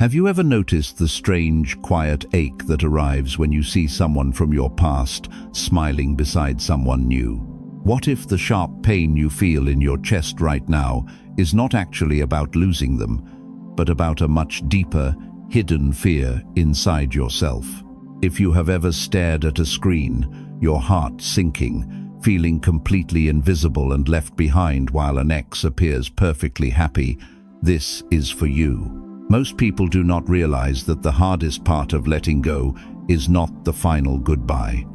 Have you ever noticed the strange, quiet ache that arrives when you see someone from your past smiling beside someone new? What if the sharp pain you feel in your chest right now is not actually about losing them, but about a much deeper, hidden fear inside yourself? If you have ever stared at a screen, your heart sinking, feeling completely invisible and left behind while an ex appears perfectly happy, this is for you. Most people do not realize that the hardest part of letting go is not the final goodbye.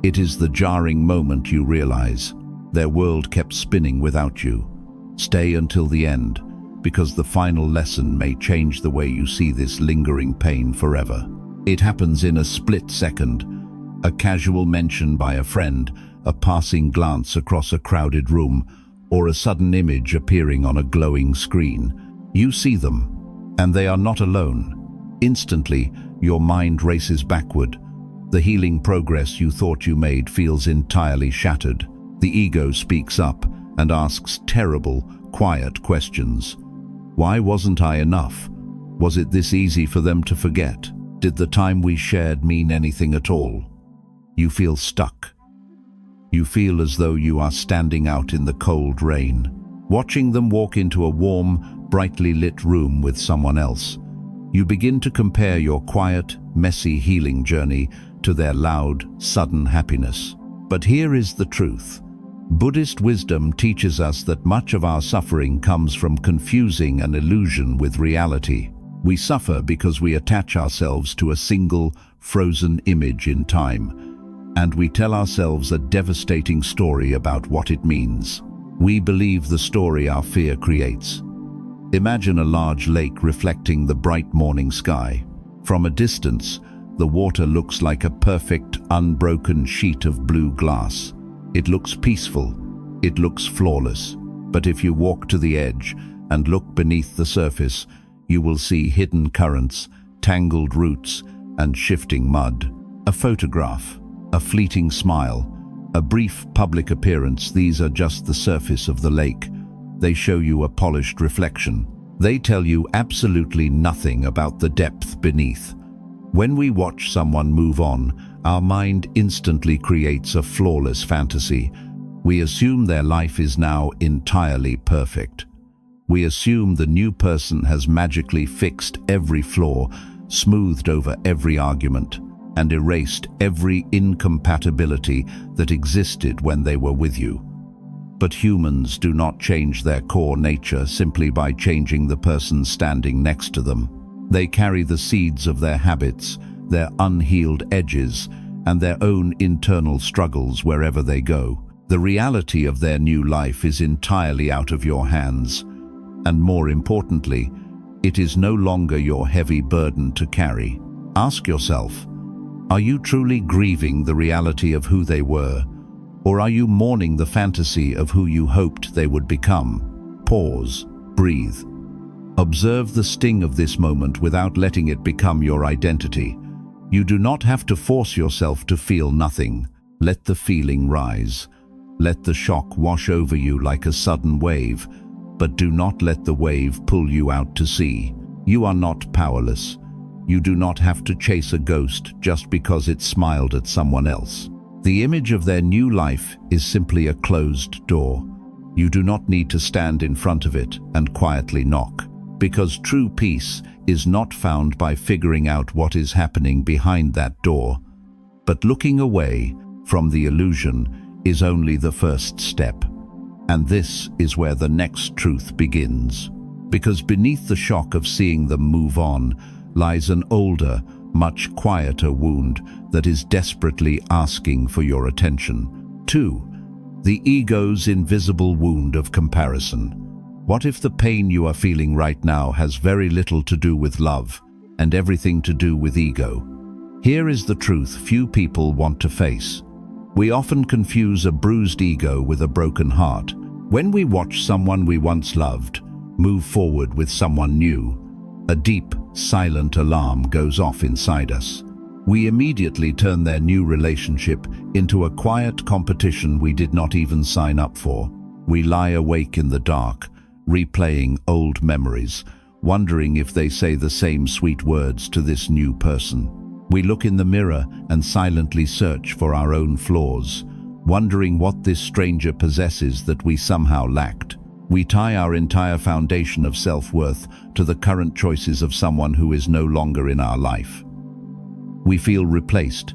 It is the jarring moment you realize their world kept spinning without you. Stay until the end, because the final lesson may change the way you see this lingering pain forever. It happens in a split second. A casual mention by a friend, a passing glance across a crowded room, or a sudden image appearing on a glowing screen. You see them, and they are not alone. Instantly, your mind races backward. The healing progress you thought you made feels entirely shattered. The ego speaks up and asks terrible, quiet questions. Why wasn't I enough? Was it this easy for them to forget? Did the time we shared mean anything at all? You feel stuck. You feel as though you are standing out in the cold rain, watching them walk into a warm, brightly lit room with someone else. You begin to compare your quiet, messy healing journey to their loud, sudden happiness. But here is the truth. Buddhist wisdom teaches us that much of our suffering comes from confusing an illusion with reality. We suffer because we attach ourselves to a single, frozen image in time, and we tell ourselves a devastating story about what it means. We believe the story our fear creates. Imagine a large lake reflecting the bright morning sky. From a distance, the water looks like a perfect, unbroken sheet of blue glass. It looks peaceful, it looks flawless. But if you walk to the edge and look beneath the surface, you will see hidden currents, tangled roots, and shifting mud. A photograph, a fleeting smile, a brief public appearance, these are just the surface of the lake. They show you a polished reflection. They tell you absolutely nothing about the depth beneath. When we watch someone move on, our mind instantly creates a flawless fantasy. We assume their life is now entirely perfect. We assume the new person has magically fixed every flaw, smoothed over every argument, and erased every incompatibility that existed when they were with you. But humans do not change their core nature simply by changing the person standing next to them. They carry the seeds of their habits, their unhealed edges, and their own internal struggles wherever they go. The reality of their new life is entirely out of your hands, and more importantly, it is no longer your heavy burden to carry. Ask yourself, are you truly grieving the reality of who they were? Or are you mourning the fantasy of who you hoped they would become? Pause, breathe. Observe the sting of this moment without letting it become your identity. You do not have to force yourself to feel nothing. Let the feeling rise. Let the shock wash over you like a sudden wave, but do not let the wave pull you out to sea. You are not powerless. You do not have to chase a ghost just because it smiled at someone else. The image of their new life is simply a closed door. You do not need to stand in front of it and quietly knock, because true peace is not found by figuring out what is happening behind that door. But looking away from the illusion is only the first step. And this is where the next truth begins. Because beneath the shock of seeing them move on lies an older, much quieter wound that is desperately asking for your attention. 2. The ego's invisible wound of comparison. What if the pain you are feeling right now has very little to do with love and everything to do with ego? Here is the truth few people want to face. We often confuse a bruised ego with a broken heart. When we watch someone we once loved move forward with someone new, a deep, silent alarm goes off inside us. We immediately turn their new relationship into a quiet competition we did not even sign up for. We lie awake in the dark, replaying old memories, wondering if they say the same sweet words to this new person. We look in the mirror and silently search for our own flaws, wondering what this stranger possesses that we somehow lacked. We tie our entire foundation of self-worth to the current choices of someone who is no longer in our life. We feel replaced.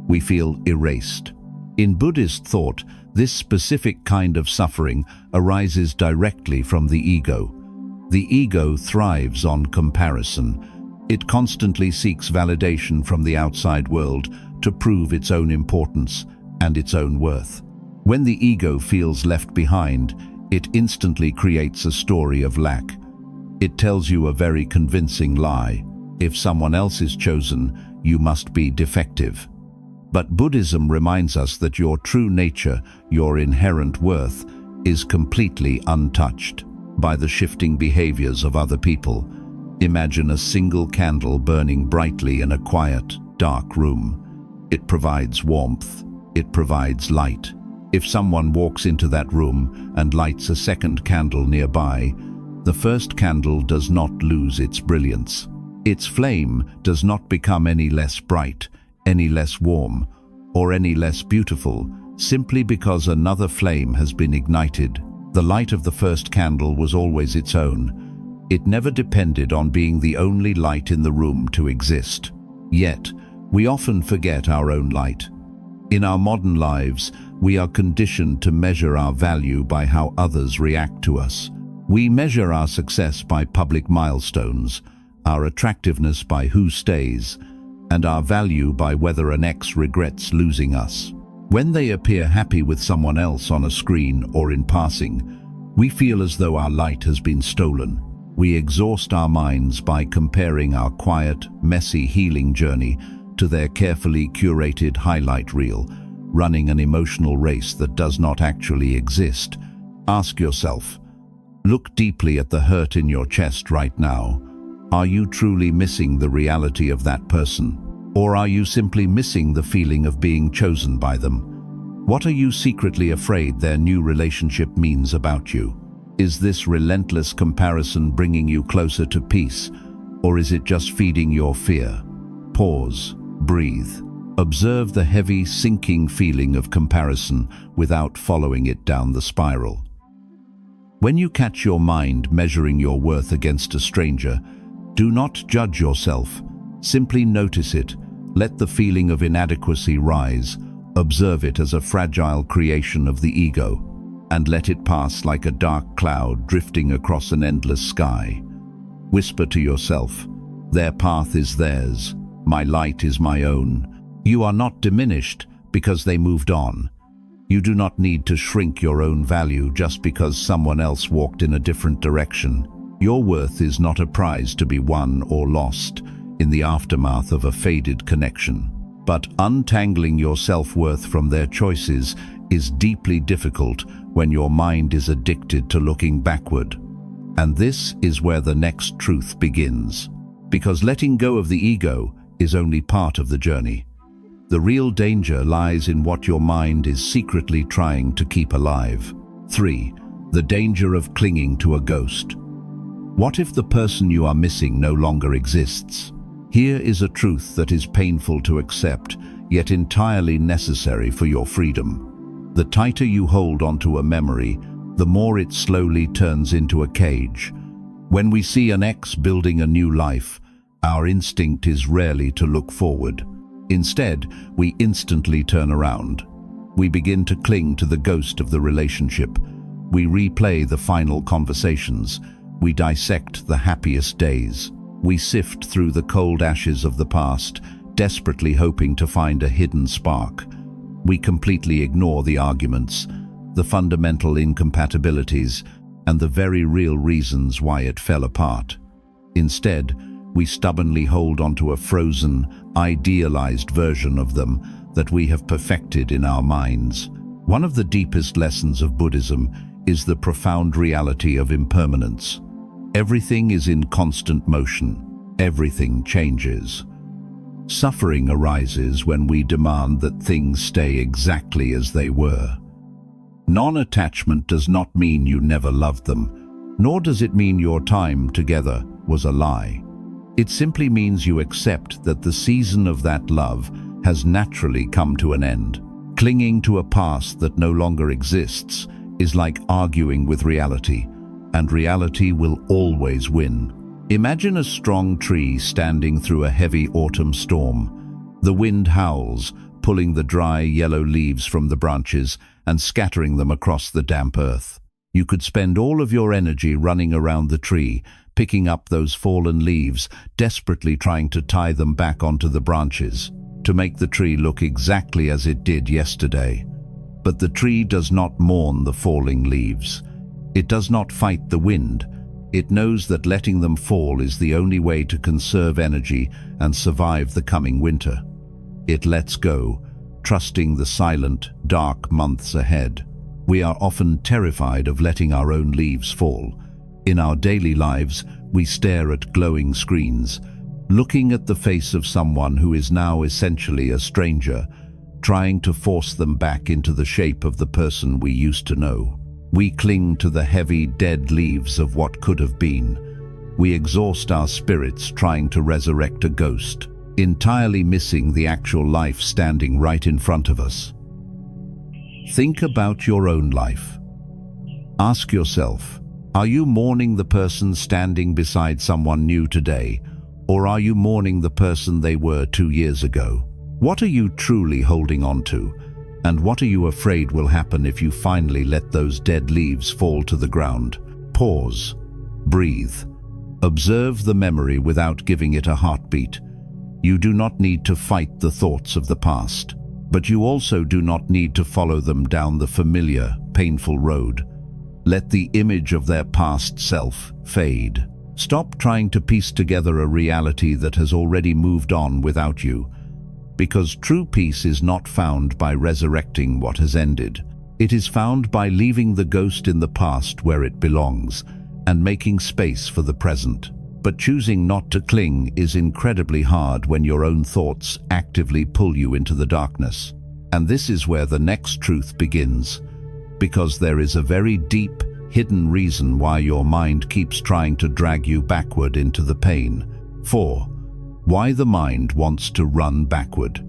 We feel erased. In Buddhist thought, this specific kind of suffering arises directly from the ego. The ego thrives on comparison. It constantly seeks validation from the outside world to prove its own importance and its own worth. When the ego feels left behind, it instantly creates a story of lack. It tells you a very convincing lie. If someone else is chosen, you must be defective. But Buddhism reminds us that your true nature, your inherent worth, is completely untouched by the shifting behaviors of other people. Imagine a single candle burning brightly in a quiet, dark room. It provides warmth. It provides light. If someone walks into that room and lights a second candle nearby, the first candle does not lose its brilliance. Its flame does not become any less bright, any less warm, or any less beautiful, simply because another flame has been ignited. The light of the first candle was always its own. It never depended on being the only light in the room to exist. Yet, we often forget our own light. In our modern lives, we are conditioned to measure our value by how others react to us. We measure our success by public milestones, our attractiveness by who stays, and our value by whether an ex regrets losing us. When they appear happy with someone else on a screen or in passing, we feel as though our light has been stolen. We exhaust our minds by comparing our quiet, messy healing journey to their carefully curated highlight reel, running an emotional race that does not actually exist. Ask yourself, look deeply at the hurt in your chest right now. Are you truly missing the reality of that person? Or are you simply missing the feeling of being chosen by them? What are you secretly afraid their new relationship means about you? Is this relentless comparison bringing you closer to peace, or is it just feeding your fear? Pause, breathe. Observe the heavy, sinking feeling of comparison without following it down the spiral. When you catch your mind measuring your worth against a stranger, do not judge yourself. Simply notice it. Let the feeling of inadequacy rise. Observe it as a fragile creation of the ego, and let it pass like a dark cloud drifting across an endless sky. Whisper to yourself, their path is theirs, my light is my own. You are not diminished because they moved on. You do not need to shrink your own value just because someone else walked in a different direction. Your worth is not a prize to be won or lost in the aftermath of a faded connection. But untangling your self-worth from their choices is deeply difficult when your mind is addicted to looking backward. And this is where the next truth begins. Because letting go of the ego is only part of the journey. The real danger lies in what your mind is secretly trying to keep alive. 3. The danger of clinging to a ghost. What if the person you are missing no longer exists? Here is a truth that is painful to accept, yet entirely necessary for your freedom. The tighter you hold onto a memory, the more it slowly turns into a cage. When we see an ex building a new life, our instinct is rarely to look forward. Instead, we instantly turn around. We begin to cling to the ghost of the relationship. We replay the final conversations. We dissect the happiest days. We sift through the cold ashes of the past, desperately hoping to find a hidden spark. We completely ignore the arguments, the fundamental incompatibilities, and the very real reasons why it fell apart. Instead, we stubbornly hold onto a frozen, idealized version of them that we have perfected in our minds. One of the deepest lessons of Buddhism is the profound reality of impermanence. Everything is in constant motion. Everything changes. Suffering arises when we demand that things stay exactly as they were. Non-attachment does not mean you never loved them. Nor does it mean your time together was a lie. It simply means you accept that the season of that love has naturally come to an end. Clinging to a past that no longer exists is like arguing with reality, and reality will always win. Imagine a strong tree standing through a heavy autumn storm. The wind howls, pulling the dry yellow leaves from the branches and scattering them across the damp earth. You could spend all of your energy running around the tree, picking up those fallen leaves, desperately trying to tie them back onto the branches, to make the tree look exactly as it did yesterday. But the tree does not mourn the falling leaves. It does not fight the wind. It knows that letting them fall is the only way to conserve energy and survive the coming winter. It lets go, trusting the silent, dark months ahead. We are often terrified of letting our own leaves fall. In our daily lives, we stare at glowing screens, looking at the face of someone who is now essentially a stranger, trying to force them back into the shape of the person we used to know. We cling to the heavy, dead leaves of what could have been. We exhaust our spirits trying to resurrect a ghost, entirely missing the actual life standing right in front of us. Think about your own life. Ask yourself, are you mourning the person standing beside someone new today, or are you mourning the person they were 2 years ago? What are you truly holding on to, and what are you afraid will happen if you finally let those dead leaves fall to the ground? Pause. Breathe. Observe the memory without giving it a heartbeat. You do not need to fight the thoughts of the past, but you also do not need to follow them down the familiar, painful road. Let the image of their past self fade. Stop trying to piece together a reality that has already moved on without you, because true peace is not found by resurrecting what has ended. It is found by leaving the ghost in the past where it belongs and making space for the present. But choosing not to cling is incredibly hard when your own thoughts actively pull you into the darkness. And this is where the next truth begins, because there is a very deep, hidden reason why your mind keeps trying to drag you backward into the pain. 4. Why the mind wants to run backward.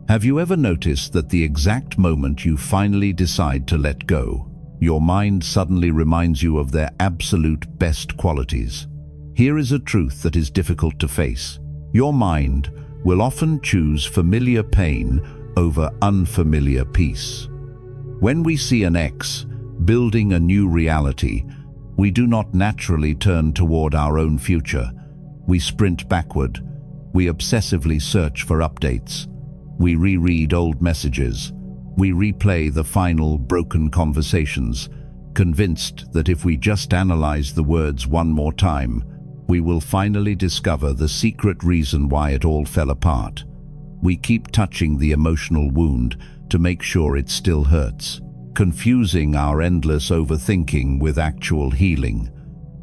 Have you ever noticed that the exact moment you finally decide to let go, your mind suddenly reminds you of their absolute best qualities? Here is a truth that is difficult to face. Your mind will often choose familiar pain over unfamiliar peace. When we see an ex building a new reality, we do not naturally turn toward our own future. We sprint backward. We obsessively search for updates. We reread old messages. We replay the final broken conversations, convinced that if we just analyze the words one more time, we will finally discover the secret reason why it all fell apart. We keep touching the emotional wound to make sure it still hurts, confusing our endless overthinking with actual healing.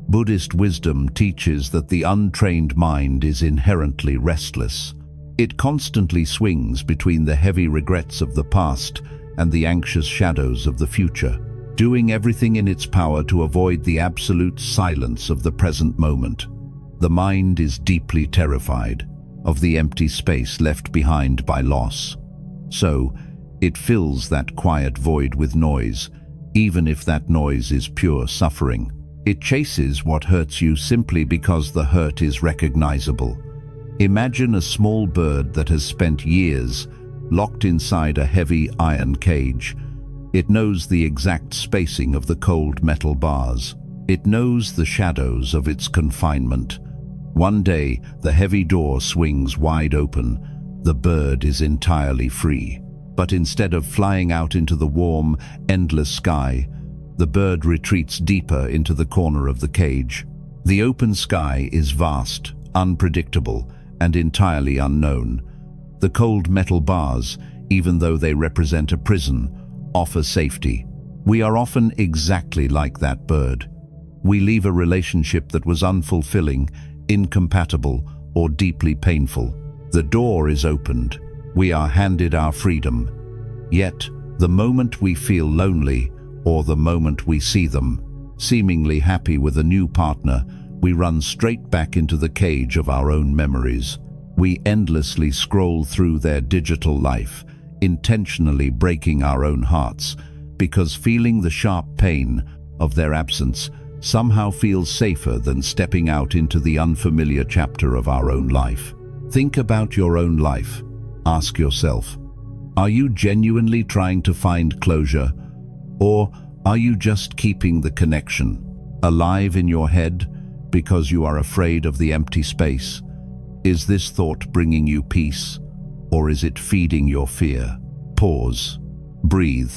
Buddhist wisdom teaches that the untrained mind is inherently restless. It constantly swings between the heavy regrets of the past and the anxious shadows of the future, doing everything in its power to avoid the absolute silence of the present moment. The mind is deeply terrified of the empty space left behind by loss. So, it fills that quiet void with noise, even if that noise is pure suffering. It chases what hurts you simply because the hurt is recognizable. Imagine a small bird that has spent years locked inside a heavy iron cage. It knows the exact spacing of the cold metal bars. It knows the shadows of its confinement. One day, the heavy door swings wide open. The bird is entirely free. But instead of flying out into the warm, endless sky, the bird retreats deeper into the corner of the cage. The open sky is vast, unpredictable, and entirely unknown. The cold metal bars, even though they represent a prison, offer safety. We are often exactly like that bird. We leave a relationship that was unfulfilling, incompatible, or deeply painful. The door is opened. We are handed our freedom. Yet, the moment we feel lonely, or the moment we see them, Seemingly happy with a new partner, we run straight back into the cage of our own memories. We endlessly scroll through their digital life, intentionally breaking our own hearts, because feeling the sharp pain of their absence somehow feels safer than stepping out into the unfamiliar chapter of our own life. Think about your own life. Ask yourself, are you genuinely trying to find closure, or are you just keeping the connection alive in your head because you are afraid of the empty space? Is this thought bringing you peace, or is it feeding your fear? Pause. Breathe.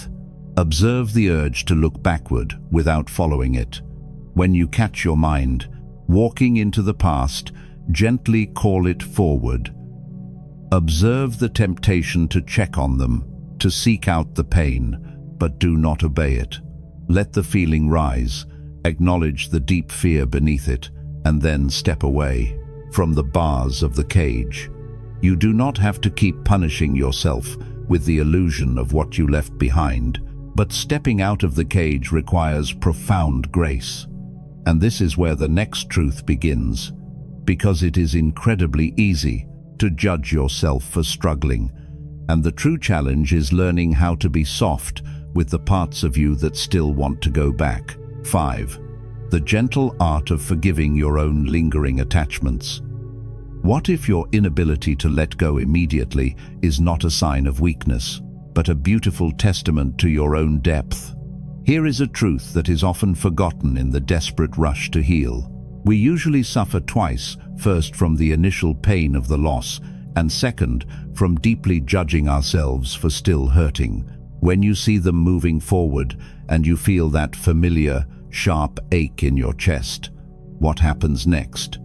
Observe the urge to look backward without following it. When you catch your mind walking into the past, gently call it forward. Observe the temptation to check on them, to seek out the pain, but do not obey it. Let the feeling rise, acknowledge the deep fear beneath it, and then step away from the bars of the cage. You do not have to keep punishing yourself with the illusion of what you left behind, but stepping out of the cage requires profound grace. And this is where the next truth begins, because it is incredibly easy to judge yourself for struggling, and the true challenge is learning how to be soft with the parts of you that still want to go back. 5. The gentle art of forgiving your own lingering attachments. What if your inability to let go immediately is not a sign of weakness, but a beautiful testament to your own depth? Here is a truth that is often forgotten in the desperate rush to heal. We usually suffer twice, first from the initial pain of the loss, and second, from deeply judging ourselves for still hurting. When you see them moving forward and you feel that familiar, sharp ache in your chest, what happens next?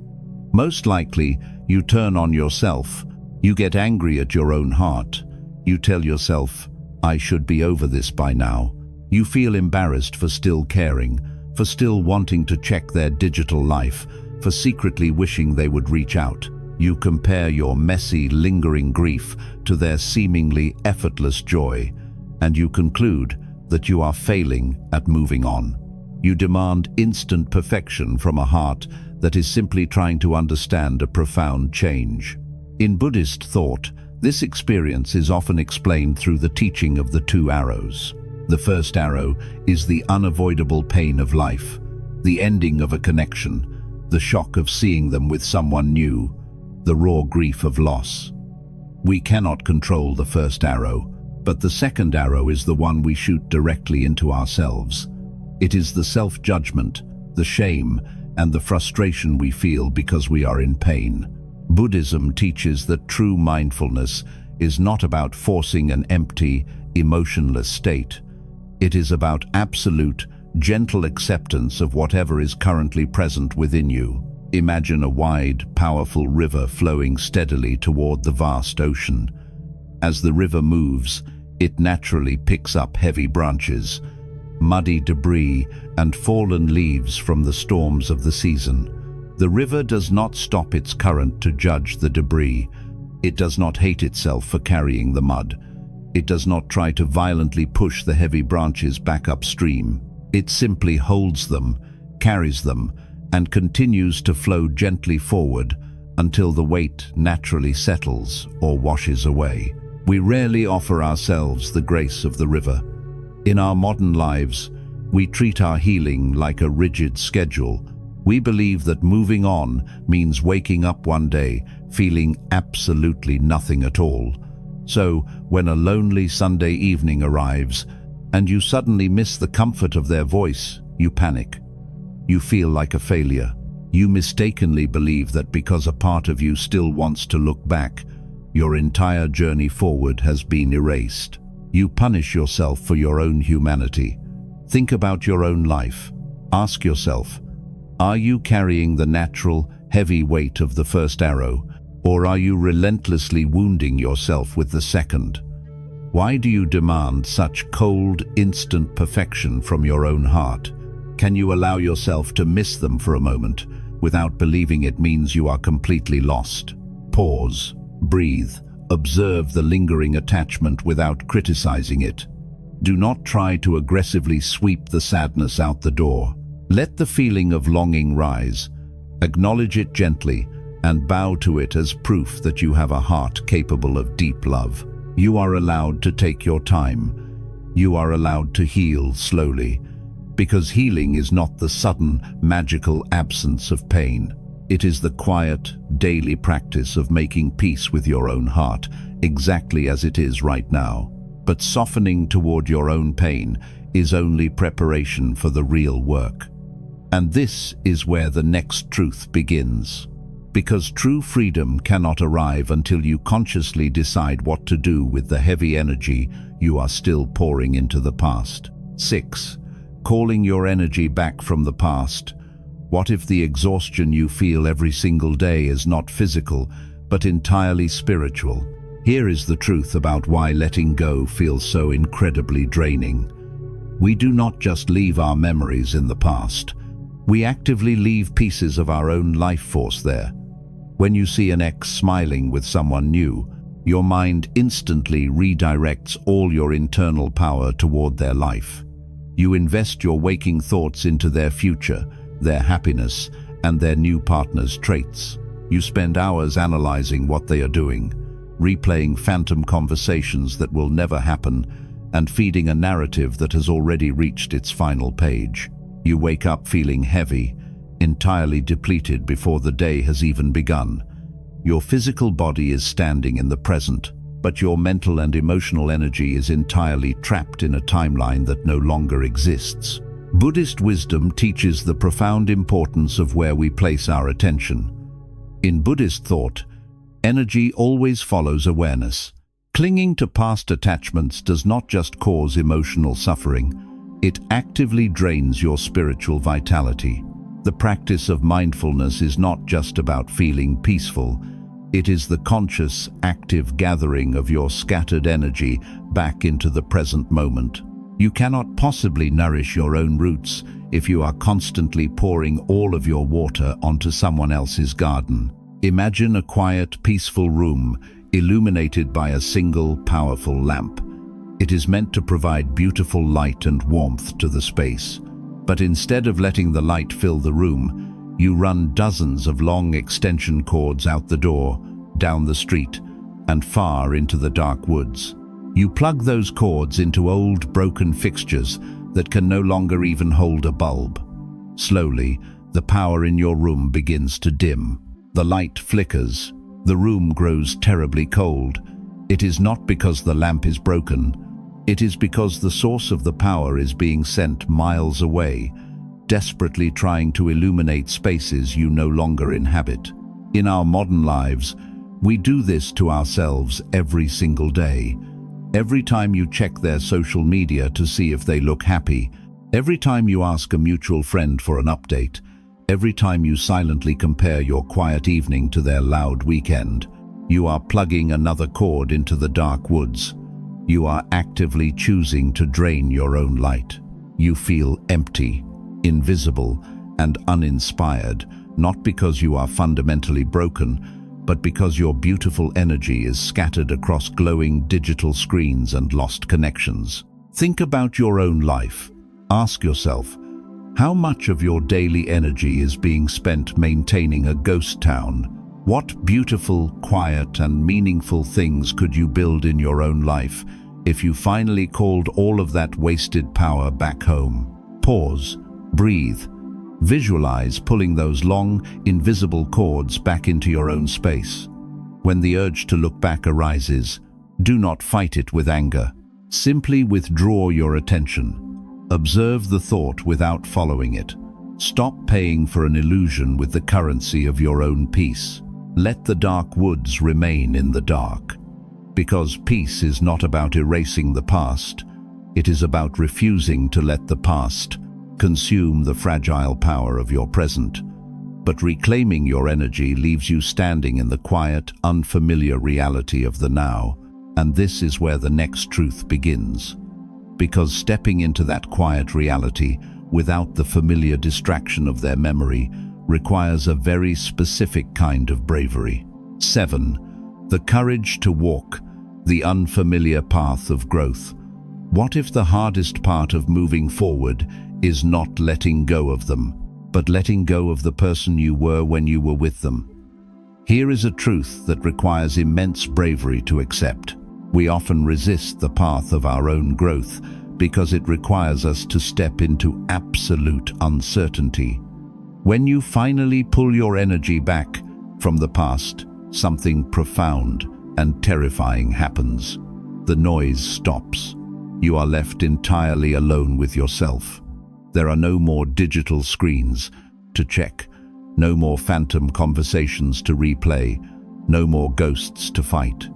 Most likely, you turn on yourself. You get angry at your own heart. You tell yourself, I should be over this by now. You feel embarrassed for still caring, for still wanting to check their digital life, for secretly wishing they would reach out. You compare your messy, lingering grief to their seemingly effortless joy, and you conclude that you are failing at moving on. You demand instant perfection from a heart that is simply trying to understand a profound change. In Buddhist thought, this experience is often explained through the teaching of the two arrows. The first arrow is the unavoidable pain of life, the ending of a connection, the shock of seeing them with someone new, the raw grief of loss. We cannot control the first arrow, but the second arrow is the one we shoot directly into ourselves. It is the self-judgment, the shame, and the frustration we feel because we are in pain. Buddhism teaches that true mindfulness is not about forcing an empty, emotionless state. It is about absolute, gentle acceptance of whatever is currently present within you. Imagine a wide, powerful river flowing steadily toward the vast ocean. As the river moves, it naturally picks up heavy branches, muddy debris, and fallen leaves from the storms of the season. The river does not stop its current to judge the debris. It does not hate itself for carrying the mud. It does not try to violently push the heavy branches back upstream. It simply holds them, carries them, and continues to flow gently forward until the weight naturally settles or washes away. We rarely offer ourselves the grace of the river. In our modern lives, we treat our healing like a rigid schedule. We believe that moving on means waking up one day feeling absolutely nothing at all. So, when a lonely Sunday evening arrives and you suddenly miss the comfort of their voice, you panic. You feel like a failure. You mistakenly believe that because a part of you still wants to look back, your entire journey forward has been erased. You punish yourself for your own humanity. Think about your own life. Ask yourself, are you carrying the natural, heavy weight of the first arrow, or are you relentlessly wounding yourself with the second? Why do you demand such cold, instant perfection from your own heart? Can you allow yourself to miss them for a moment without believing it means you are completely lost? Pause, breathe, observe the lingering attachment without criticizing it. Do not try to aggressively sweep the sadness out the door. Let the feeling of longing rise. Acknowledge it gently and bow to it as proof that you have a heart capable of deep love. You are allowed to take your time. You are allowed to heal slowly, because healing is not the sudden, magical absence of pain. It is the quiet, daily practice of making peace with your own heart, exactly as it is right now. But softening toward your own pain is only preparation for the real work. And this is where the next truth begins. Because true freedom cannot arrive until you consciously decide what to do with the heavy energy you are still pouring into the past. 6. Calling your energy back from the past. What if the exhaustion you feel every single day is not physical, but entirely spiritual? Here is the truth about why letting go feels so incredibly draining. We do not just leave our memories in the past. We actively leave pieces of our own life force there. When you see an ex smiling with someone new, your mind instantly redirects all your internal power toward their life. You invest your waking thoughts into their future, their happiness, and their new partner's traits. You spend hours analyzing what they are doing, replaying phantom conversations that will never happen, and feeding a narrative that has already reached its final page. You wake up feeling heavy, entirely depleted before the day has even begun. Your physical body is standing in the present, but your mental and emotional energy is entirely trapped in a timeline that no longer exists. Buddhist wisdom teaches the profound importance of where we place our attention. In Buddhist thought, energy always follows awareness. Clinging to past attachments does not just cause emotional suffering, it actively drains your spiritual vitality. The practice of mindfulness is not just about feeling peaceful. It is the conscious, active gathering of your scattered energy back into the present moment. You cannot possibly nourish your own roots if you are constantly pouring all of your water onto someone else's garden. Imagine a quiet, peaceful room illuminated by a single, powerful lamp. It is meant to provide beautiful light and warmth to the space. But instead of letting the light fill the room, you run dozens of long extension cords out the door, down the street, and far into the dark woods. You plug those cords into old, broken fixtures that can no longer even hold a bulb. Slowly, the power in your room begins to dim. The light flickers. The room grows terribly cold. It is not because the lamp is broken. It is because the source of the power is being sent miles away, desperately trying to illuminate spaces you no longer inhabit. In our modern lives, we do this to ourselves every single day. Every time you check their social media to see if they look happy, every time you ask a mutual friend for an update, every time you silently compare your quiet evening to their loud weekend, you are plugging another cord into the dark woods. You are actively choosing to drain your own light. You feel empty, invisible, and uninspired, not because you are fundamentally broken, but because your beautiful energy is scattered across glowing digital screens and lost connections. Think about your own life. Ask yourself, how much of your daily energy is being spent maintaining a ghost town? What beautiful, quiet, and meaningful things could you build in your own life if you finally called all of that wasted power back home? Pause, breathe, visualize pulling those long, invisible cords back into your own space. When the urge to look back arises, do not fight it with anger. Simply withdraw your attention. Observe the thought without following it. Stop paying for an illusion with the currency of your own peace. Let the dark woods remain in the dark. Because peace is not about erasing the past. It is about refusing to let the past consume the fragile power of your present. But reclaiming your energy leaves you standing in the quiet, unfamiliar reality of the now. And this is where the next truth begins. Because stepping into that quiet reality without the familiar distraction of their memory requires a very specific kind of bravery. 7. The courage to walk the unfamiliar path of growth. What if the hardest part of moving forward is not letting go of them, but letting go of the person you were when you were with them. Here is a truth that requires immense bravery to accept. We often resist the path of our own growth because it requires us to step into absolute uncertainty. When you finally pull your energy back from the past, something profound and terrifying happens. The noise stops. You are left entirely alone with yourself. There are no more digital screens to check, no more phantom conversations to replay, no more ghosts to fight.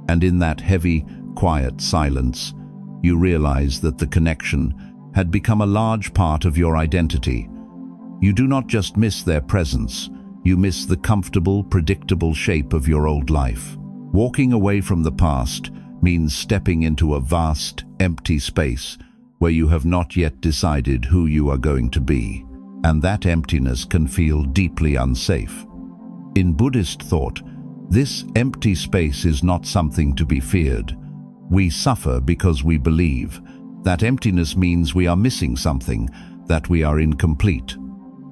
And in that heavy, quiet silence, you realize that the connection had become a large part of your identity. You do not just miss their presence, you miss the comfortable, predictable shape of your old life. Walking away from the past means stepping into a vast, empty space where you have not yet decided who you are going to be, and that emptiness can feel deeply unsafe. In Buddhist thought, this empty space is not something to be feared. We suffer because we believe. That emptiness means we are missing something, that we are incomplete.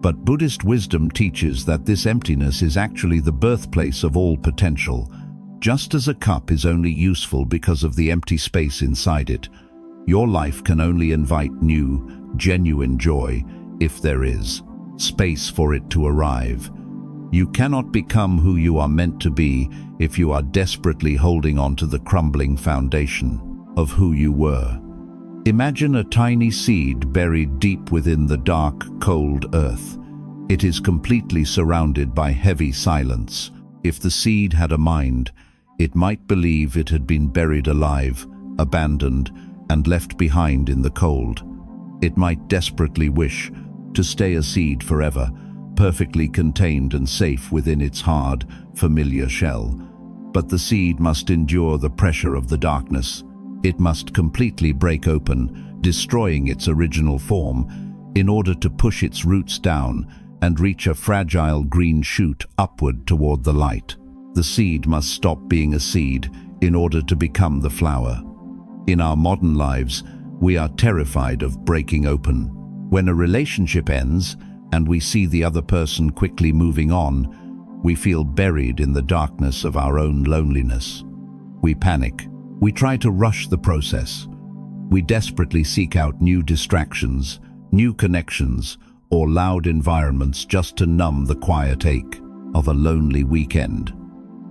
But Buddhist wisdom teaches that this emptiness is actually the birthplace of all potential. Just as a cup is only useful because of the empty space inside it, your life can only invite new, genuine joy if there is space for it to arrive. You cannot become who you are meant to be if you are desperately holding on to the crumbling foundation of who you were. Imagine a tiny seed buried deep within the dark, cold earth. It is completely surrounded by heavy silence. If the seed had a mind, it might believe it had been buried alive, abandoned, and left behind in the cold. It might desperately wish to stay a seed forever, perfectly contained and safe within its hard, familiar shell. But the seed must endure the pressure of the darkness. It must completely break open, destroying its original form, in order to push its roots down and reach a fragile green shoot upward toward the light. The seed must stop being a seed in order to become the flower. In our modern lives, we are terrified of breaking open. When a relationship ends and we see the other person quickly moving on, we feel buried in the darkness of our own loneliness. We panic. We try to rush the process. We desperately seek out new distractions, new connections, or loud environments just to numb the quiet ache of a lonely weekend.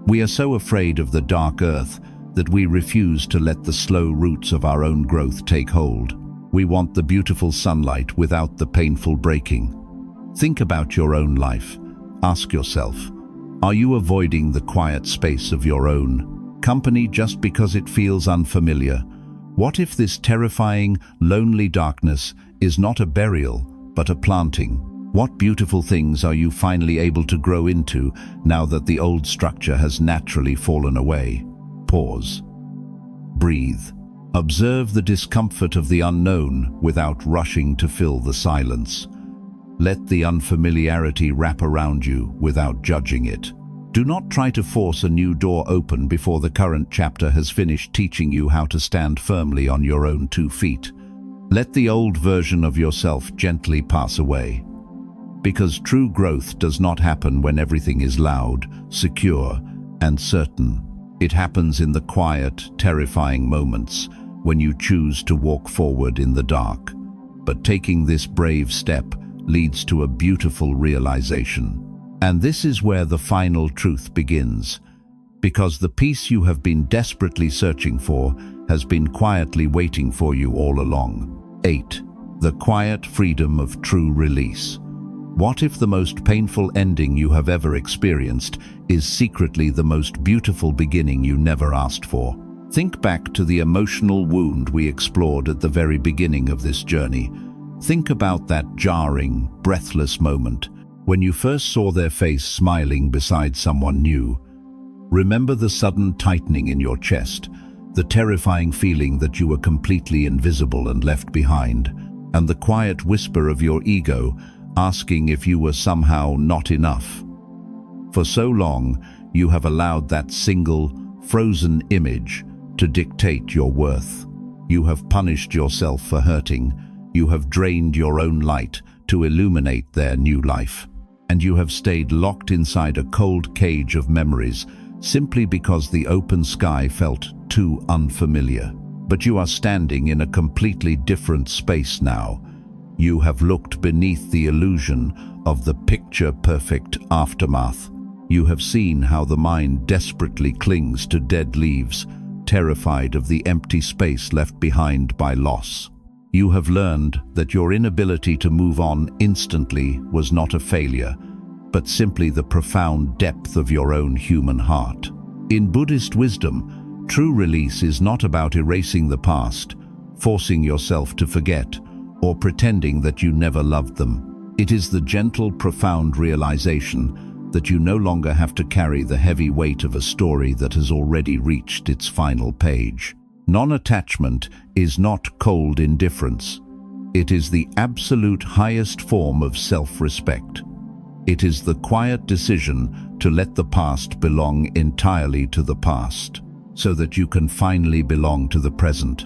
We are so afraid of the dark earth that we refuse to let the slow roots of our own growth take hold. We want the beautiful sunlight without the painful breaking. Think about your own life. Ask yourself, are you avoiding the quiet space of your own company just because it feels unfamiliar? What if this terrifying, lonely darkness is not a burial, but a planting? What beautiful things are you finally able to grow into now that the old structure has naturally fallen away? Pause. Breathe. Observe the discomfort of the unknown without rushing to fill the silence. Let the unfamiliarity wrap around you without judging it. Do not try to force a new door open before the current chapter has finished teaching you how to stand firmly on your own 2 feet. Let the old version of yourself gently pass away. Because true growth does not happen when everything is loud, secure, and certain. It happens in the quiet, terrifying moments when you choose to walk forward in the dark. But taking this brave step leads to a beautiful realization. And this is where the final truth begins. Because the peace you have been desperately searching for has been quietly waiting for you all along. 8. The quiet freedom of true release. What if the most painful ending you have ever experienced is secretly the most beautiful beginning you never asked for? Think back to the emotional wound we explored at the very beginning of this journey. Think about that jarring, breathless moment when you first saw their face smiling beside someone new. Remember the sudden tightening in your chest, the terrifying feeling that you were completely invisible and left behind, and the quiet whisper of your ego asking if you were somehow not enough. For so long, you have allowed that single, frozen image to dictate your worth. You have punished yourself for hurting, You have drained your own light to illuminate their new life. And you have stayed locked inside a cold cage of memories simply because the open sky felt too unfamiliar. But you are standing in a completely different space now. You have looked beneath the illusion of the picture-perfect aftermath. You have seen how the mind desperately clings to dead leaves, terrified of the empty space left behind by loss. You have learned that your inability to move on instantly was not a failure, but simply the profound depth of your own human heart. In Buddhist wisdom, true release is not about erasing the past, forcing yourself to forget, or pretending that you never loved them. It is the gentle, profound realization that you no longer have to carry the heavy weight of a story that has already reached its final page. Non-attachment is not cold indifference. It is the absolute highest form of self-respect. It is the quiet decision to let the past belong entirely to the past, so that you can finally belong to the present.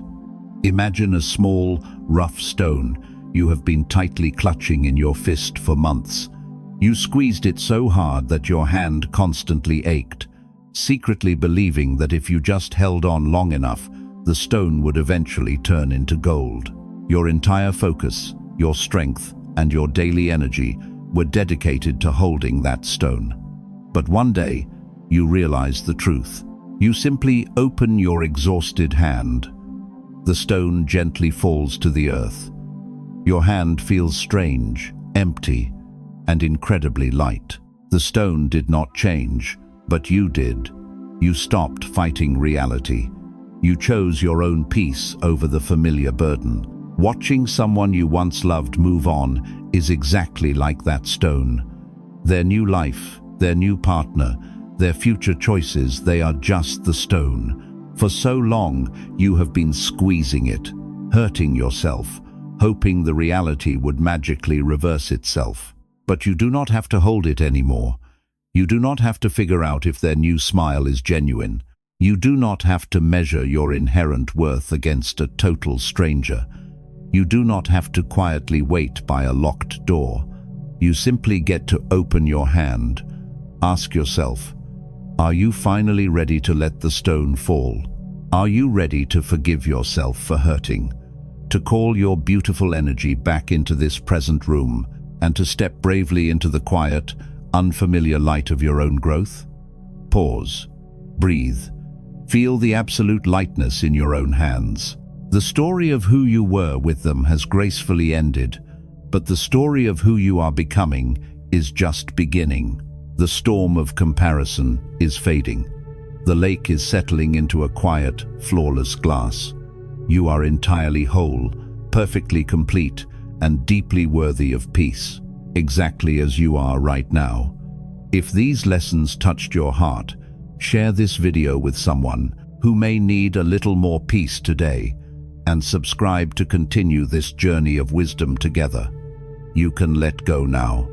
Imagine a small, rough stone you have been tightly clutching in your fist for months. You squeezed it so hard that your hand constantly ached, secretly believing that if you just held on long enough, the stone would eventually turn into gold. Your entire focus, your strength, and your daily energy were dedicated to holding that stone. But one day, you realize the truth. You simply open your exhausted hand. The stone gently falls to the earth. Your hand feels strange, empty, and incredibly light. The stone did not change, but you did. You stopped fighting reality. You chose your own peace over the familiar burden. Watching someone you once loved move on is exactly like that stone. Their new life, their new partner, their future choices, they are just the stone. For so long, you have been squeezing it, hurting yourself, hoping the reality would magically reverse itself. But you do not have to hold it anymore. You do not have to figure out if their new smile is genuine. You do not have to measure your inherent worth against a total stranger. You do not have to quietly wait by a locked door. You simply get to open your hand. Ask yourself, are you finally ready to let the stone fall? Are you ready to forgive yourself for hurting? To call your beautiful energy back into this present room and to step bravely into the quiet, unfamiliar light of your own growth? Pause. Breathe. Feel the absolute lightness in your own hands. The story of who you were with them has gracefully ended, but the story of who you are becoming is just beginning. The storm of comparison is fading. The lake is settling into a quiet, flawless glass. You are entirely whole, perfectly complete, and deeply worthy of peace, exactly as you are right now. If these lessons touched your heart, share this video with someone who may need a little more peace today, and subscribe to continue this journey of wisdom together. You can let go now.